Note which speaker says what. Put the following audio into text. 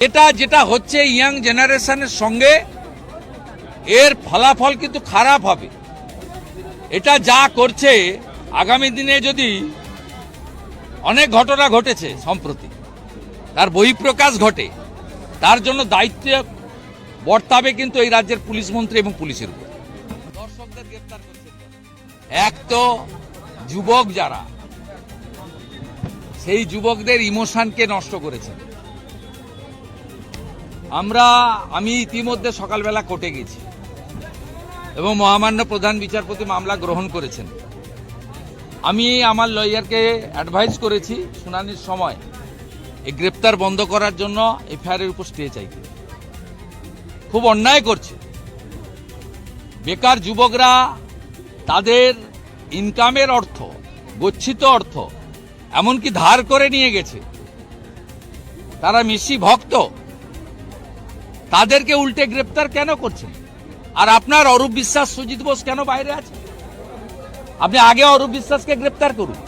Speaker 1: এটা যেটা হচ্ছে ইয়াং জেনারেশনের সঙ্গে এর ফলাফল কিন্তু খারাপ হবে। এটা যা করছে আগামী দিনে যদি অনেক ঘটনা ঘটেছে সম্প্রতি, তার বহিঃপ্রকাশ ঘটে, তার জন্য দায়িত্ব বর্তাবে কিন্তু এই রাজ্যের পুলিশ মন্ত্রী এবং পুলিশের উপর। দর্শকদের গ্রেফতার করছেন, এক তো যুবক যারা, সেই যুবকদের ইমোশনকে নষ্ট করেছেন। আমি ইতিমধ্যে সকালবেলা কোর্টে গেছি এবং মহামান্য প্রধান বিচারপতি মামলা গ্রহণ করেছেন। আমি আমার লয়ারকে অ্যাডভাইস করেছি শুনানির সময় এই গ্রেপ্তার বন্ধ করার জন্য এফআইআর উপর স্টে চাইতে। খুব অন্যায় করছে। বেকার যুবকরা তাদের ইনকামের অর্থ, গচ্ছিত অর্থ এমনকি ধার করে নিয়ে গেছে। তারা মেসি ভক্ত, তাদেরকে উল্টে গ্রেপ্তার কেন করছেন? আর আপনার অরূপ বিশ্বাস, সুজিত বোস কেন বাইরে আছে? আপনি আগে অরূপ বিশ্বাসকে গ্রেপ্তার করুন।